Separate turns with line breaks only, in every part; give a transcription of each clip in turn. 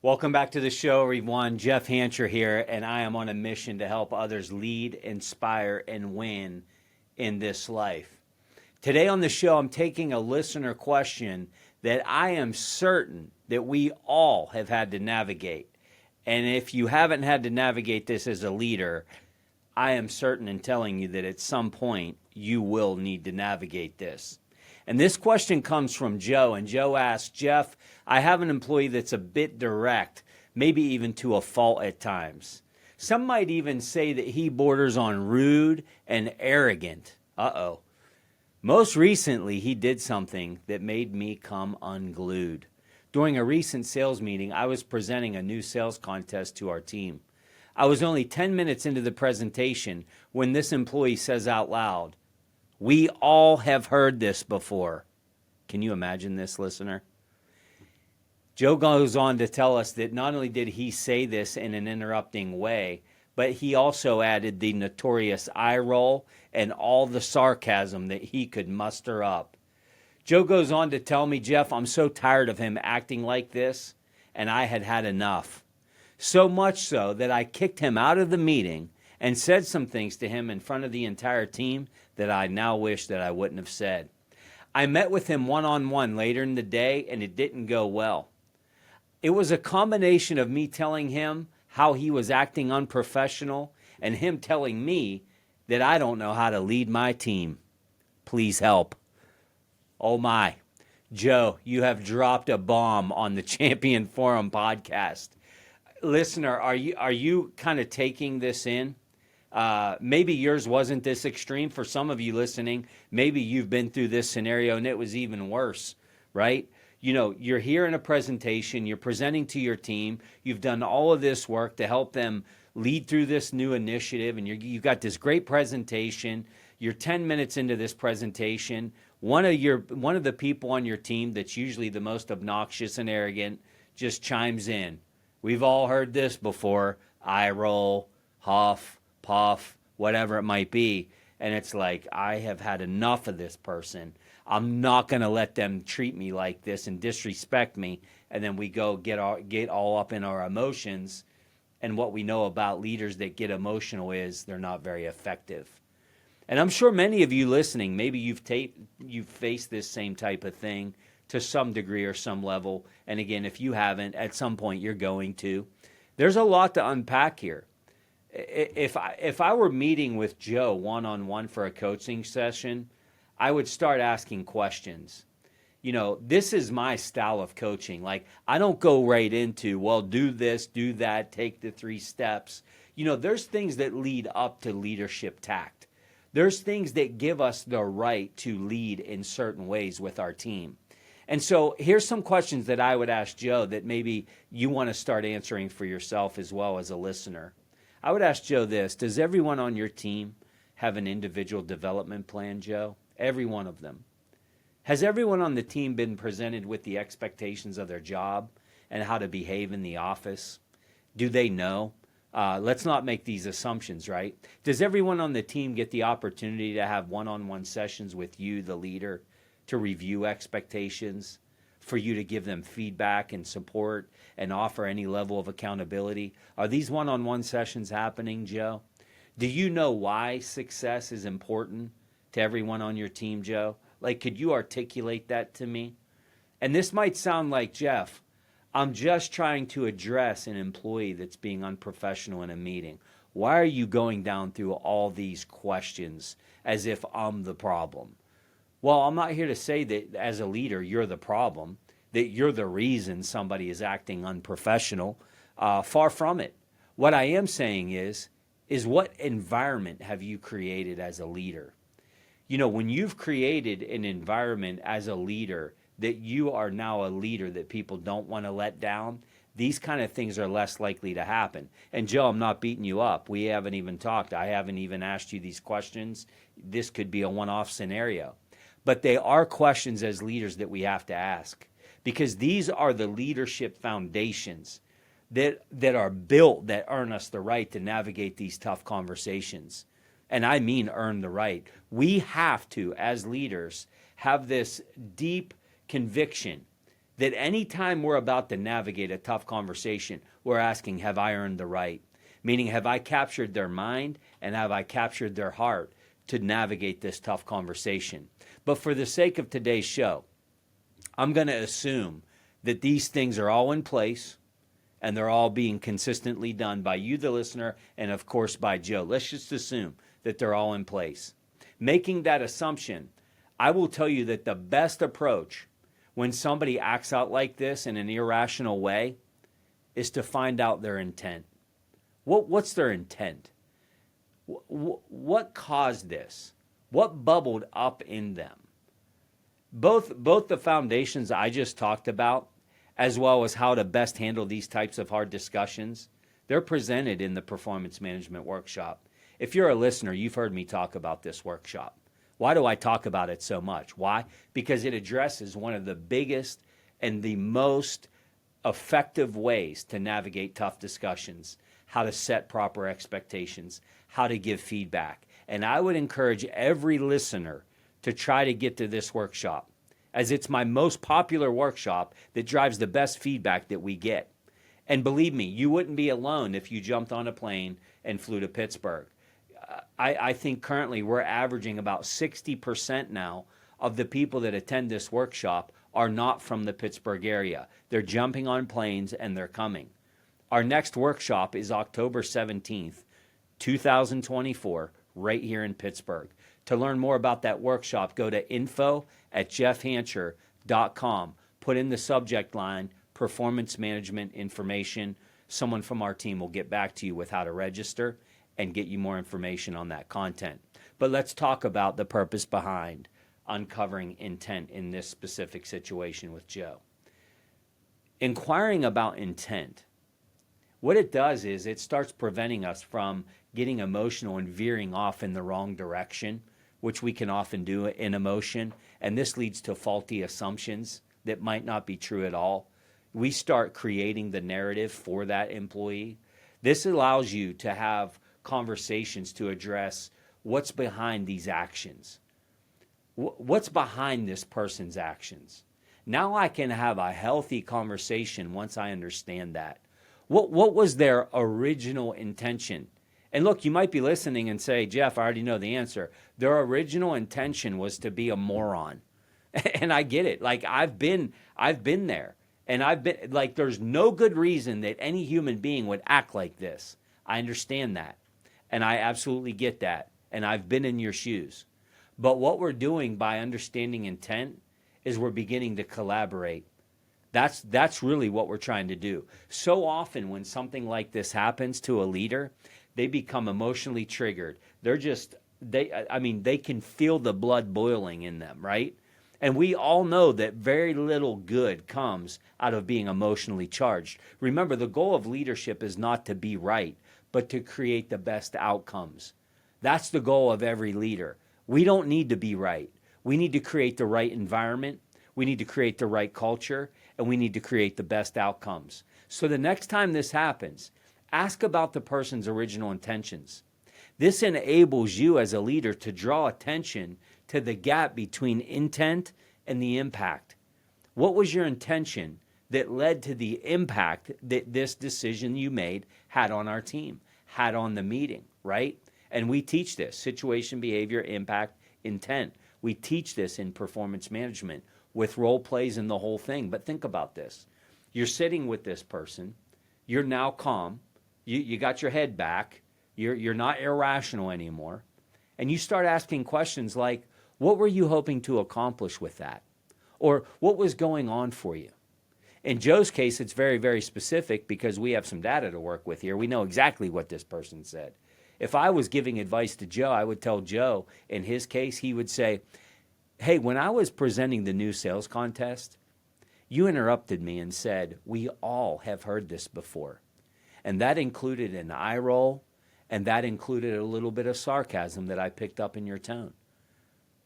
Welcome back to the show, everyone. Jeff Hancher here, and I am on a mission to help others lead, inspire, and win in this life. Today on the show, I'm taking a listener question that I am certain that we all have had to navigate. And if you haven't had to navigate this as a leader, I am certain in telling you that at some point you will need to navigate this. And this question comes from Joe, and Joe asks, Jeff, I have an employee that's a bit direct, maybe even to a fault at times. Some might even say that he borders on rude and arrogant. Uh-oh. Most recently, he did something that made me come unglued. During a recent sales meeting, I was presenting a new sales contest to our team. I was only 10 minutes into the presentation when this employee says out loud, "We all have heard this before." Can you imagine this, listener? Joe goes on to tell us that not only did he say this in an interrupting way, but he also added the notorious eye roll and all the sarcasm that he could muster up. Joe goes on to tell me, Jeff, I'm so tired of him acting like this, and I had had enough. So much so that I kicked him out of the meeting and said some things to him in front of the entire team that I now wish that I wouldn't have said. I met with him one-on-one later in the day, and it didn't go well. It was a combination of me telling him how he was acting unprofessional and him telling me that I don't know how to lead my team. Please help. Oh my. Joe, you have dropped a bomb on the Champion Forum podcast. Listener, are you kind of taking this in? Maybe yours wasn't this extreme. For some of you listening, maybe you've been through this scenario and it was even worse, right? You know, you're here in a presentation, you're presenting to your team, you've done all of this work to help them lead through this new initiative, and you've got this great presentation. You're 10 minutes into this presentation. One of the people on your team that's usually the most obnoxious and arrogant just chimes in. We've all heard this before. Eye roll, huff, puff, whatever it might be. And it's like, I have had enough of this person. I'm not going to let them treat me like this and disrespect me. And then we go get all up in our emotions. And what we know about leaders that get emotional is they're not very effective. And I'm sure many of you listening, maybe you've faced this same type of thing to some degree or some level. And again, if you haven't, at some point you're going to. There's a lot to unpack here. If I were meeting with Joe one-on-one for a coaching session, I would start asking questions. You know, this is my style of coaching. Like, I don't go right into, well, do this, do that, take the 3 steps. You know, there's things that lead up to leadership tact. There's things that give us the right to lead in certain ways with our team. And so here's some questions that I would ask Joe that maybe you want to start answering for yourself as well as a listener. I would ask Joe this: does everyone on your team have an individual development plan, Joe? Every one of them. Has everyone on the team been presented with the expectations of their job and how to behave in the office? Do they know? Let's not make these assumptions, right? Does everyone on the team get the opportunity to have one-on-one sessions with you, the leader, to review expectations, for you to give them feedback and support and offer any level of accountability? Are these one-on-one sessions happening, Joe? Do you know why success is important to everyone on your team, Joe? Like, could you articulate that to me? And this might sound like, Jeff, I'm just trying to address an employee that's being unprofessional in a meeting. Why are you going down through all these questions as if I'm the problem? Well, I'm not here to say that as a leader you're the problem, that you're the reason somebody is acting unprofessional. Far from it. What I am saying is what environment have you created as a leader? You know, when you've created an environment as a leader that you are now a leader that people don't want to let down, these kind of things are less likely to happen. And Joe, I'm not beating you up. We haven't even talked. I haven't even asked you these questions. This could be a one-off scenario. But they are questions as leaders that we have to ask, because these are the leadership foundations that are built that earn us the right to navigate these tough conversations. And I mean earn the right. We have to, as leaders, have this deep conviction that anytime we're about to navigate a tough conversation, we're asking, have I earned the right? Meaning, have I captured their mind and have I captured their heart to navigate this tough conversation? But for the sake of today's show, I'm going to assume that these things are all in place and they're all being consistently done by you, the listener, and of course by Joe. Let's just assume that they're all in place. Making that assumption, I will tell you that the best approach when somebody acts out like this in an irrational way is to find out their intent. What's their intent? What caused this? What bubbled up in them? Both the foundations I just talked about, as well as how to best handle these types of hard discussions, they're presented in the Performance Management Workshop. If you're a listener, you've heard me talk about this workshop. Why do I talk about it so much? Why? Because it addresses one of the biggest and the most effective ways to navigate tough discussions, how to set proper expectations, how to give feedback. And I would encourage every listener to try to get to this workshop, as it's my most popular workshop that drives the best feedback that we get. And believe me, you wouldn't be alone if you jumped on a plane and flew to Pittsburgh. I think currently we're averaging about 60% now of the people that attend this workshop are not from the Pittsburgh area. They're jumping on planes and they're coming. Our next workshop is October 17th, 2024, right here in Pittsburgh. To learn more about that workshop, go to info@jeffhancher.com. Put in the subject line, performance management information. Someone from our team will get back to you with how to register and get you more information on that content. But let's talk about the purpose behind uncovering intent in this specific situation with Joe. Inquiring about intent, what it does is it starts preventing us from getting emotional and veering off in the wrong direction, which we can often do in emotion. And this leads to faulty assumptions that might not be true at all. We start creating the narrative for that employee. This allows you to have conversations to address what's behind these actions. What's behind this person's actions? Now I can have a healthy conversation once I understand that. What was their original intention? And look, you might be listening and say, Jeff, I already know the answer. Their original intention was to be a moron. And I get it. Like I've been there. And I've been like, there's no good reason that any human being would act like this. I understand that. And I absolutely get that. And I've been in your shoes. But what we're doing by understanding intent is we're beginning to collaborate. That's really what we're trying to do. So often when something like this happens to a leader, they become emotionally triggered. They can feel the blood boiling in them, right? And we all know that very little good comes out of being emotionally charged. Remember, the goal of leadership is not to be right, but to create the best outcomes. That's the goal of every leader. We don't need to be right. We need to create the right environment. We need to create the right culture, and we need to create the best outcomes. So the next time this happens, ask about the person's original intentions. This enables you as a leader to draw attention to the gap between intent and the impact. What was your intention that led to the impact that this decision you made had on our team, had on the meeting, right? And we teach this, situation, behavior, impact, intent. We teach this in performance management with role plays and the whole thing. But think about this. You're sitting with this person. You're now calm. You got your head back. You're not irrational anymore. And you start asking questions like, what were you hoping to accomplish with that? Or what was going on for you? In Joe's case, it's very, very specific because we have some data to work with here. We know exactly what this person said. If I was giving advice to Joe, I would tell Joe, in his case, he would say, hey, when I was presenting the new sales contest, you interrupted me and said, we all have heard this before. And that included an eye roll, and that included a little bit of sarcasm that I picked up in your tone.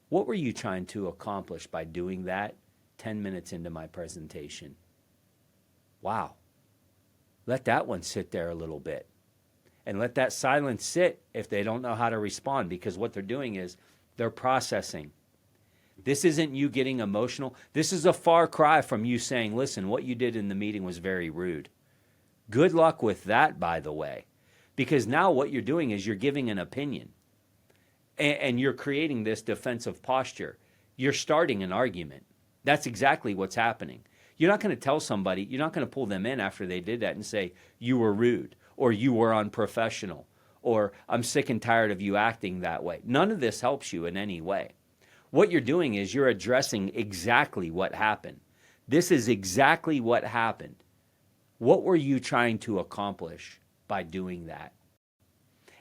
What were you trying to accomplish by doing that 10 minutes into my presentation? Wow. Let that one sit there a little bit. And let that silence sit if they don't know how to respond, because what they're doing is they're processing. This isn't you getting emotional. This is a far cry from you saying, listen, what you did in the meeting was very rude. Good luck with that, by the way, because now what you're doing is you're giving an opinion and you're creating this defensive posture. You're starting an argument. That's exactly what's happening. You're not going to tell somebody, you're not going to pull them in after they did that and say, you were rude or you were unprofessional or I'm sick and tired of you acting that way. None of this helps you in any way. What you're doing is you're addressing exactly what happened. This is exactly what happened. What were you trying to accomplish by doing that?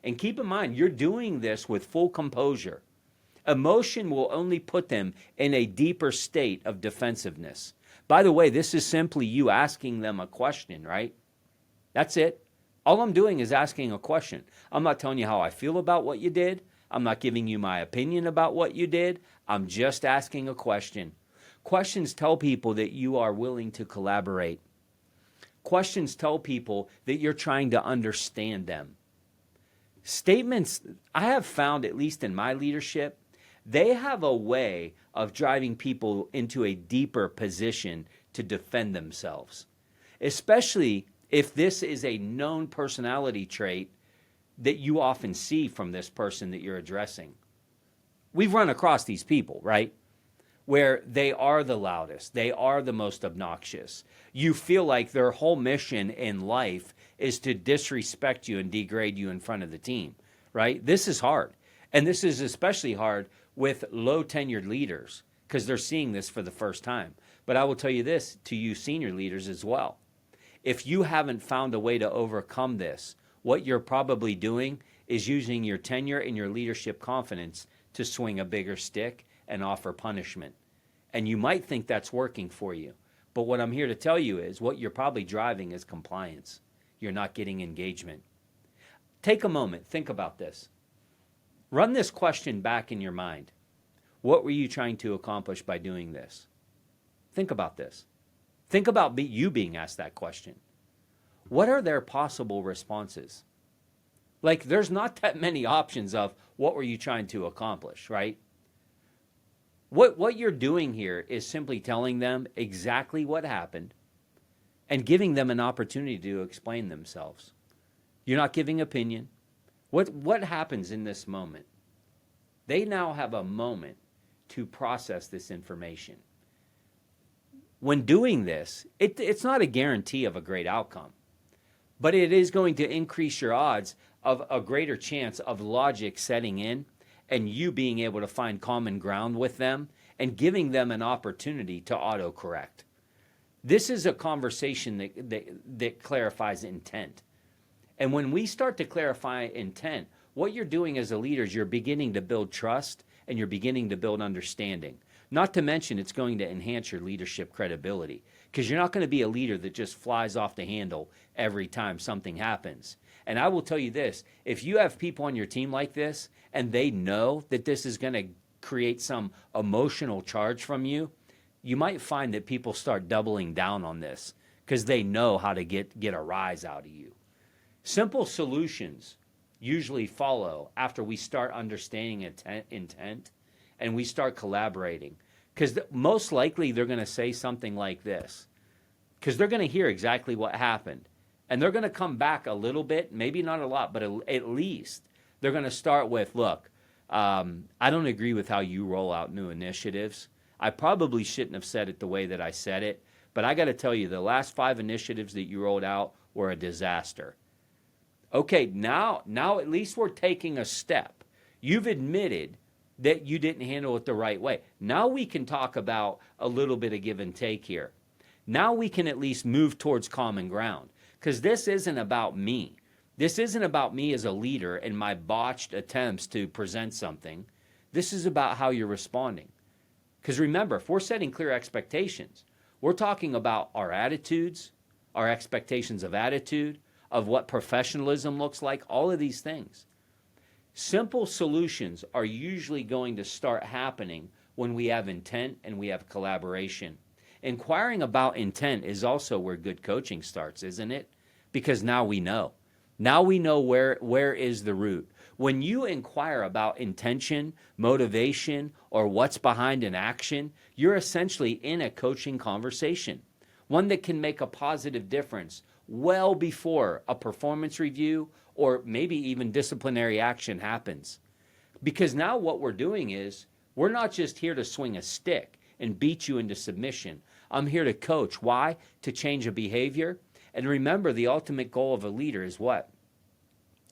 And keep in mind, you're doing this with full composure. Emotion will only put them in a deeper state of defensiveness. By the way, this is simply you asking them a question, right? That's it. All I'm doing is asking a question. I'm not telling you how I feel about what you did. I'm not giving you my opinion about what you did. I'm just asking a question. Questions tell people that you are willing to collaborate. Questions tell people that you're trying to understand them. Statements, I have found, at least in my leadership, they have a way of driving people into a deeper position to defend themselves, especially if this is a known personality trait that you often see from this person that you're addressing. We've run across these people, right? Where they are the loudest, they are the most obnoxious. You feel like their whole mission in life is to disrespect you and degrade you in front of the team, right? This is hard. And this is especially hard with low tenured leaders because they're seeing this for the first time. But I will tell you this to you senior leaders as well. If you haven't found a way to overcome this, what you're probably doing is using your tenure and your leadership confidence to swing a bigger stick and offer punishment. And you might think that's working for you. But what I'm here to tell you is what you're probably driving is compliance. You're not getting engagement. Take a moment, think about this. Run this question back in your mind. What were you trying to accomplish by doing this? Think about this. Think about you being asked that question. What are their possible responses? Like, there's not that many options of what were you trying to accomplish, right? What you're doing here is simply telling them exactly what happened and giving them an opportunity to explain themselves. You're not giving opinion. What happens in this moment? They now have a moment to process this information. When doing this, it's not a guarantee of a great outcome, but it is going to increase your odds of a greater chance of logic setting in and you being able to find common ground with them and giving them an opportunity to autocorrect. This is a conversation that clarifies intent. And when we start to clarify intent, what you're doing as a leader is you're beginning to build trust and you're beginning to build understanding. Not to mention it's going to enhance your leadership credibility because you're not going to be a leader that just flies off the handle every time something happens. And I will tell you this, if you have people on your team like this and they know that this is going to create some emotional charge from you, you might find that people start doubling down on this because they know how to get a rise out of you. Simple solutions usually follow after we start understanding intent and we start collaborating. Because most likely they're going to say something like this. Because they're going to hear exactly what happened. And they're going to come back a little bit, maybe not a lot, but at least they're going to start with, look, I don't agree with how you roll out new initiatives. I probably shouldn't have said it the way that I said it, but I got to tell you, the last 5 initiatives that you rolled out were a disaster. Okay, now at least we're taking a step. You've admitted that you didn't handle it the right way. Now we can talk about a little bit of give and take here. Now we can at least move towards common ground because this isn't about me. This isn't about me as a leader and my botched attempts to present something. This is about how you're responding. Because remember, if we're setting clear expectations, we're talking about our attitudes, our expectations of attitude, of what professionalism looks like, all of these things. Simple solutions are usually going to start happening when we have intent and we have collaboration. Inquiring about intent is also where good coaching starts, isn't it? Because now we know. Now we know where is the root. When you inquire about intention, motivation, or what's behind an action, you're essentially in a coaching conversation, one that can make a positive difference well before a performance review or maybe even disciplinary action happens. Because now what we're doing is we're not just here to swing a stick and beat you into submission. I'm here to coach. Why? To change a behavior. And remember, the ultimate goal of a leader is what?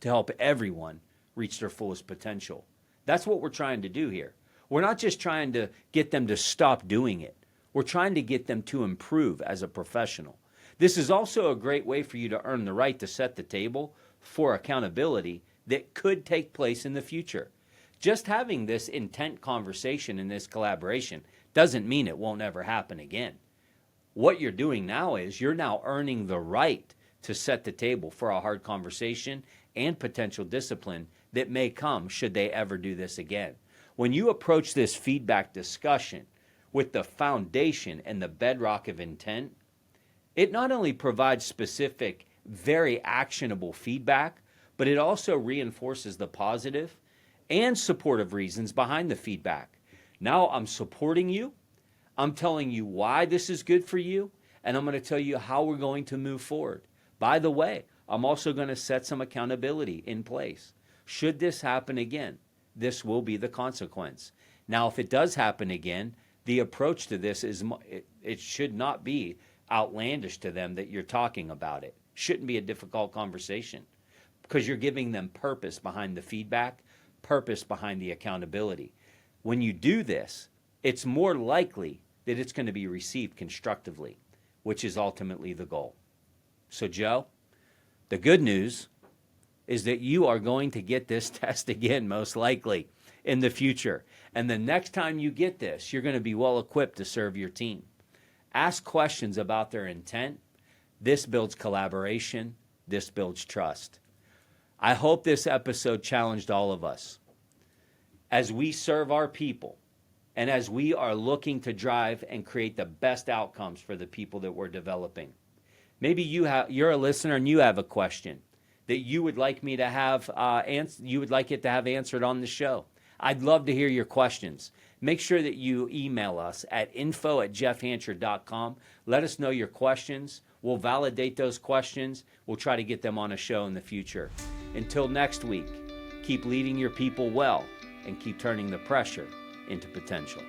To help everyone reach their fullest potential. That's what we're trying to do here. We're not just trying to get them to stop doing it. We're trying to get them to improve as a professional. This is also a great way for you to earn the right to set the table for accountability that could take place in the future. Just having this intent conversation and this collaboration doesn't mean it won't ever happen again. What you're doing now is you're now earning the right to set the table for a hard conversation and potential discipline that may come should they ever do this again. When you approach this feedback discussion with the foundation and the bedrock of intent, it not only provides specific, very actionable feedback, but it also reinforces the positive and supportive reasons behind the feedback. Now I'm supporting you. I'm telling you why this is good for you, and I'm going to tell you how we're going to move forward. By the way, I'm also going to set some accountability in place. Should this happen again, this will be the consequence. Now, if it does happen again, the approach to this is it should not be outlandish to them that you're talking about it. Shouldn't be a difficult conversation because you're giving them purpose behind the feedback, purpose behind the accountability. When you do this, it's more likely that it's going to be received constructively, which is ultimately the goal. So, Joe, the good news is that you are going to get this test again, most likely, in the future. And the next time you get this, you're going to be well equipped to serve your team. Ask questions about their intent. This builds collaboration. This builds trust. I hope this episode challenged all of us. As we serve our people, and as we are looking to drive and create the best outcomes for the people that we're developing. Maybe you're a listener and you have a question that you would like me to have you would like it to have answered on the show. I'd love to hear your questions. Make sure that you email us at info@jeffhancher.com. Let us know your questions. We'll validate those questions. We'll try to get them on a show in the future. Until next week, keep leading your people well and keep turning the pressure into potential.